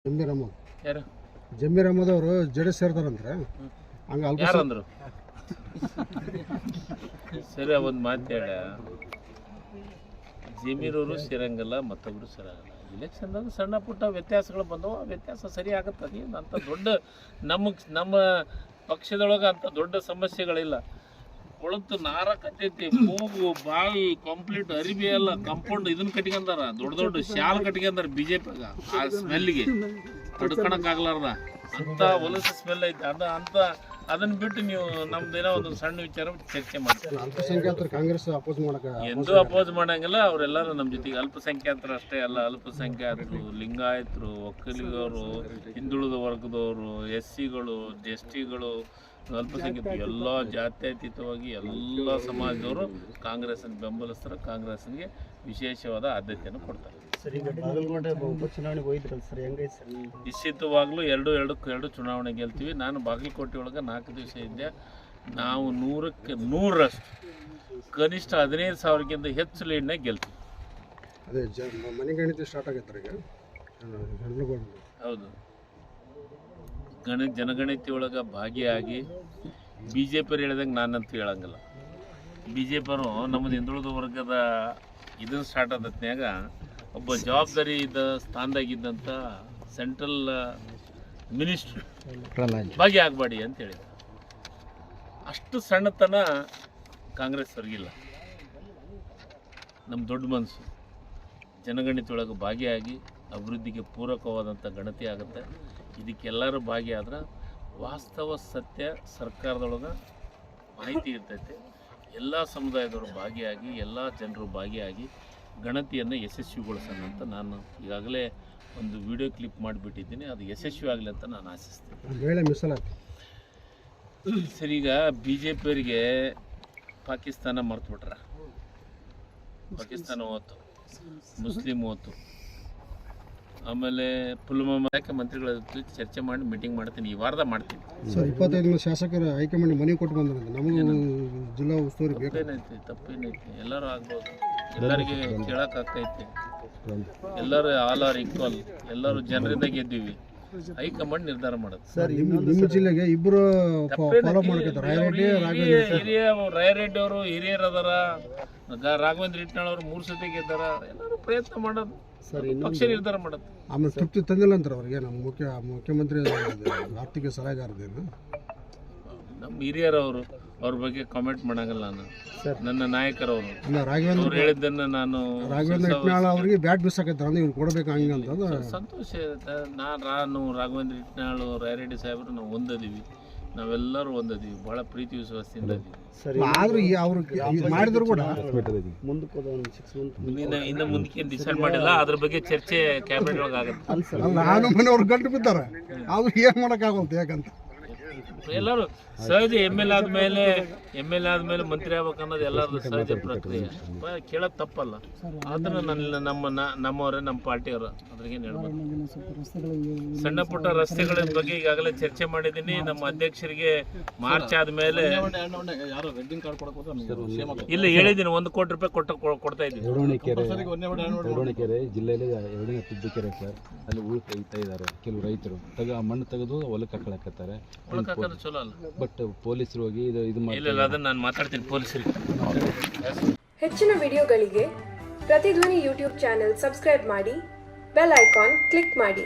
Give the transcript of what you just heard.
ಜಮೀರ್ ಅಹಮದ್ ಯಾರು ಜಮೀರ್ ಅಹಮದ್ ಅವರು ಜಡೆ ಸೇರ್ತಾರಂದ್ರೆ ಹಂಗ ಯಾರು ಅಂದ್ರು ಸರಿ ಒಂದು ಮಾತು ಹೇಳ ಜಮೀರ್ ಅವರು ಸೇರಂಗಿಲ್ಲ ಮತ್ತೊಬ್ರು ಸೇರಂಗಿಲ್ಲ ಇಲೆಕ್ಷನ್ದಾಗ ಸಣ್ಣ ಪುಟ್ಟ ವ್ಯತ್ಯಾಸಗಳು ಬಂದವು ಆ ವ್ಯತ್ಯಾಸ ಸರಿ ಆಗುತ್ತೆ ಅದೇನು ಅಂತ ದೊಡ್ಡ ನಮ್ಮ ಪಕ್ಷದೊಳಗೆ ಅಂತ ದೊಡ್ಡ ಸಮಸ್ಯೆಗಳಿಲ್ಲ ಕೊಳತು ನಾರಕತ್ತೈತಿ ಮೂಗು ಬಾಯಿ ಕಂಪ್ಲೀಟ್ ಅರಿಬಿ ಎಲ್ಲ ಕಂಪೌಂಡ್ ಇದನ್ನ ಕಟ್ಕೊಂಡಾರ ದೊಡ್ಡ ಶಾಲ್ ಕಟ್ಕೊಂಡಾರ ಬಿಜೆಪಿಗ ಆ ಸ್ಮೆಲ್ಗೆ ತಡ್ಕೊಳಕ್ಕಾಗ್ಲಾರ್ದ ಅಂತ ಹೊಲಸು ಸ್ಮೆಲ್ ಐತಿ ಅದನ್ನ ಬಿಟ್ಟು ನೀವು ನಮ್ದೇನೋ ಒಂದು ಸಣ್ಣ ವಿಚಾರ ಚರ್ಚೆ ಮಾಡ್ತೀವಿ. ಅಲ್ಪಸಂಖ್ಯಾತರು ಕಾಂಗ್ರೆಸ್ ಅಪೋಸ್ ಮಾಡಕ ಎಂದೂ ಅಪೋಸ್ ಮಾಡಂಗಿಲ್ಲ. ಅವರೆಲ್ಲರೂ ನಮ್ಮ ಜೊತೆಗೆ ಅಲ್ಪಸಂಖ್ಯಾತರು ಅಷ್ಟೇ ಅಲ್ಲ, ಅಲ್ಪಸಂಖ್ಯಾತರು, ಲಿಂಗಾಯತರು, ಒಕ್ಕಲಿಗರು, ಹಿಂದುಳಿದ ವರ್ಗದವರು, SCಗಳು, STಗಳು, ಅಲ್ಪಸಂಖ್ಯಾತರು ಎಲ್ಲ ಜಾತ್ಯತೀತವಾಗಿ ಎಲ್ಲ ಸಮಾಜದವರು ಕಾಂಗ್ರೆಸ್ಸನ್ನು ಬೆಂಬಲಿಸ್ತಾರೆ. ಕಾಂಗ್ರೆಸ್ಸಿಗೆ ವಿಶೇಷವಾದ ಆದ್ಯತೆಯನ್ನು ಕೊಡ್ತಾರೆ. ನಿಶ್ಚಿತವಾಗ್ಲೂ ಎರಡು ಚುನಾವಣೆ ಗೆಲ್ತೀವಿ. ನಾನು ಬಾಗಲಕೋಟೆ ಒಳಗೆ 4 ದಿವಸ ಇದ್ದೆ. ನಾವು 100ಕ್ಕೆ 100ರಷ್ಟು ಕನಿಷ್ಠ 15,000ಕ್ಕಿಂತ ಹೆಚ್ಚು ಲೀಡ್ನಾಗ ಗೆಲ್ತೀವಿ. ಅದೇ ಮನೆ ಗಣಿತ ಸ್ಟಾರ್ಟ್ ಆಗೈತೆ ಈಗ. ಹೌದು, ಜನಗಣತಿ ಒಳಗೆ ಭಾಗಿಯಾಗಿ BJP ಹೇಳಿದಂಗೆ ನಾನಂತೂ ಹೇಳಂಗಿಲ್ಲ. BJPಯವರು ನಮ್ಮದು ಹಿಂದುಳಿದ ವರ್ಗದ ಇದನ್ನು ಸ್ಟಾರ್ಟ್ ಆದತ್ನ್ಯಾಗ ಒಬ್ಬ ಜವಾಬ್ದಾರಿ ಇದ್ದ ಸ್ಥಾನದಾಗಿದ್ದಂಥ ಸೆಂಟ್ರಲ್ ಮಿನಿಸ್ಟ್ರು ಭಾಗಿಯಾಗಬೇಡಿ ಅಂತ ಹೇಳಿದ. ಅಷ್ಟು ಸಣ್ಣತನ ಕಾಂಗ್ರೆಸ್ ಅವ್ರಿಗಿಲ್ಲ. ನಮ್ಮ ದೊಡ್ಡ ಮನಸ್ಸು ಜನಗಣತಿ ಒಳಗೆ ಭಾಗಿಯಾಗಿ ಅಭಿವೃದ್ಧಿಗೆ ಪೂರಕವಾದಂಥ ಗಣತಿ ಆಗುತ್ತೆ. ಇದಕ್ಕೆಲ್ಲರೂ ಭಾಗಿಯಾದ್ರೆ ವಾಸ್ತವ ಸತ್ಯ ಸರ್ಕಾರದೊಳಗೆ ಮಾಹಿತಿ ಇರ್ತೈತೆ. ಎಲ್ಲ ಸಮುದಾಯದವರು ಭಾಗಿಯಾಗಿ ಎಲ್ಲ ಜನರು ಭಾಗಿಯಾಗಿ ಗಣತಿಯನ್ನು ಯಶಸ್ವಿಗೊಳಿಸೋಣ ಅಂತ ನಾನು ಈಗಾಗಲೇ ಒಂದು ವಿಡಿಯೋ ಕ್ಲಿಪ್ ಮಾಡಿಬಿಟ್ಟಿದ್ದೀನಿ. ಅದು ಯಶಸ್ವಿ ಆಗಲಿ ಅಂತ ನಾನು ಆಶಿಸ್ತೀನಿ. ಸರಿ, ಈಗ BJPಯವರಿಗೆ ಪಾಕಿಸ್ತಾನ ಮರ್ತುಬಿಟ್ರ. ಪಾಕಿಸ್ತಾನ ಹೋಯ್ತು, ಮುಸ್ಲಿಂ ಹೋಯ್ತು, ಆಮೇಲೆ ಪುಲ್ವಾಮಾ ಮಂತ್ರಿಗಳ ಜೊತೆ ಚರ್ಚೆ ಮಾಡಿ ಮೀಟಿಂಗ್ ಮಾಡ್ತೀನಿ. ಈ ವಾರದ ಮಾಡ್ತೀನಿ. ಸರ್, 25 ಶಾಸಕರು ಹೈಕಮಾಂಡ್ ಮನೆ ಕೊಟ್ಟು ಬಂದ್ರೆ ನಮಗೂ ಜಿಲ್ಲಾ ಉಸ್ತುವಾರಿ ತಪ್ಪೇನೈತಿ? ಎಲ್ಲರೂ ಆಗ್ಬೋದು, ಎಲ್ಲರಿಗೆ ಕೇಳೋಕ್ಕಾಗ್ತೈತಿ. ಎಲ್ಲರೂ ಆಲ್ ಆರ್ ಈಕ್ವಲ್, ಎಲ್ಲರೂ ಜನರಿಂದ ಗೆದ್ದೀವಿ. ಹೈಕಮಾಂಡ್ ನಿರ್ಧಾರ ಮಾಡೋದು. ಸರ್, ನಿಮ್ಮ ಜಿಲ್ಲೆಗೆ ಇಬ್ಬರು ಫಾಲೋ ಮಾಡ್ತಾರೆ. ರಾಯರೆಡ್ಡಿ ಅವರು ಹಿರಿಯರು ಅದಾರ, ರಾಘವೇಂದ್ರ ಹಿಟ್ನಾಳ್ ಅವರು 3 ಸತಿ ಗೆದ್ದಾರ. ಎಲ್ಲರೂ ಪ್ರಯತ್ನ ಮಾಡೋದು, ಪಕ್ಷ ನಿರ್ಧಾರ ಮಾಡೋದು. ಆಮೇಲೆ ತೃಪ್ತಿ ತಂದಿಲ್ಲ ಅಂತಾರೆ ಅವ್ರಿಗೆ. ನಮ್ಮ ಮುಖ್ಯಮಂತ್ರಿ ಆರ್ಥಿಕ ಸಲಹೆಗಾರದೇನು ನಮ್ಮ ಹಿರಿಯರವರು, ಅವ್ರ ಬಗ್ಗೆ ಕಾಮೆಂಟ್ ಮಾಡಂಗಿಲ್ಲ ನಾನು. ನನ್ನ ನಾಯಕರವರು ರಾಘವೇಂದ್ರ ಹೇಳಿದ್ದನ್ನು ನಾನು ರಾಘವೇಂದ್ರ ಹಿಟ್ನಾಳ್ ಅವ್ರಿಗೆ ಬ್ಯಾಟ್ ಬಿಸಾಕೈತಾರೆ ಅಂದ್ರೆ ಇವ್ರು ಕೊಡಬೇಕು ಹಂಗೆ ಅಂತ ಸಂತೋಷ ಇರುತ್ತೆ. ನಾನು ರಾಘವೇಂದ್ರ ಹಿಟ್ನಾಳ್, ರಾಯರೆಡ್ಡಿ ಸಾಹೇಬರು ನಾವು ಒಂದದೀವಿ, ನಾವೆಲ್ಲರೂ ಒಂದದೀವಿ, ಭಾಳ ಪ್ರೀತಿ ವಿಶ್ವಾಸದಿಂದ ಇದೀವಿ. ಆದ್ರೂ ಅವ್ರು ಮಾಡಿದ್ರು ಕೂಡ ಇನ್ನು ಮುಂದಕ್ಕೆ ಡಿಸೈಡ್ ಮಾಡಿಲ್ಲ. ಅದ್ರ ಬಗ್ಗೆ ಚರ್ಚೆ ಕ್ಯಾಬಿನೆಟ್ ಒಳಗೆ ಆಗುತ್ತೆ. ನಾನು ಮನೆಯವ್ರು ಗಂಟು ಬಿದ್ದಾರೆ, ಆದ್ರೂ ಏನ್ ಮಾಡಕ್ಕಾಗಲ್ತು. ಯಾಕಂತ ಎಲ್ಲರೂ ಸಹಜ ML ಆದ್ಮೇಲೆ ಮಂತ್ರಿ ಆಗ್ಬೇಕು ಅನ್ನೋದು ಎಲ್ಲರದ್ದು ಸಹಜ ಪ್ರಕ್ರಿಯೆ. ಕೇಳೋದು ತಪ್ಪಲ್ಲ. ಅದನ್ನ ನಮ್ಮವರೇ, ನಮ್ಮ ಪಾರ್ಟಿಯವರು ಅದ್ರಾಗೇನು ಹೇಳ್ಬೋದು. ಸಣ್ಣ ಪುಟ್ಟ ರಸ್ತೆಗಳ ಬಗ್ಗೆ ಈಗಾಗಲೇ ಚರ್ಚೆ ಮಾಡಿದ್ದೀನಿ. ನಮ್ಮ ಅಧ್ಯಕ್ಷರಿಗೆ ಮಾರ್ಚ್ ಆದ್ಮೇಲೆ ಇಲ್ಲ ಹೇಳಿದ್ದೀನಿ, 1 ಕೋಟಿ ರೂಪಾಯಿ ಕೊಡ್ತಾ ಇದ್ದೀನಿ. ದಾವಣಗೆರೆ ಜಿಲ್ಲೆಯಲ್ಲಿ 2ನೇ ತುದ್ದಕೆರೆ ಸರ್, ಅಲ್ಲಿ ಉಳು ತೆಗಿತಾ ಇದ್ದಾರೆ ಕೆಲವು ರೈತರು. ಮಣ್ಣು ತೆಗೆದು ಹೊಲಕ್ಕೆ ಹಾಕಳಕತ್ತಾರೆ. ಚಲೋ ಅಲ್ಲ, ಬಟ್ ಪೊಲೀಸರು ಹೋಗಿ ಇದು ಇಲ್ಲ, ಅದನ್ನ ನಾನು ಮಾತಾಡ್ತೀನಿ ಪೊಲೀಸರಿಗೆ. ಹೆಚ್ಚಿನ ವಿಡಿಯೋಗಳಿಗೆ ಪ್ರತಿಧ್ವನಿ ಯೂಟ್ಯೂಬ್ ಚಾನೆಲ್ ಸಬ್ಸ್ಕ್ರೈಬ್ ಮಾಡಿ, ಬೆಲ್ ಐಕಾನ್ ಕ್ಲಿಕ್ ಮಾಡಿ.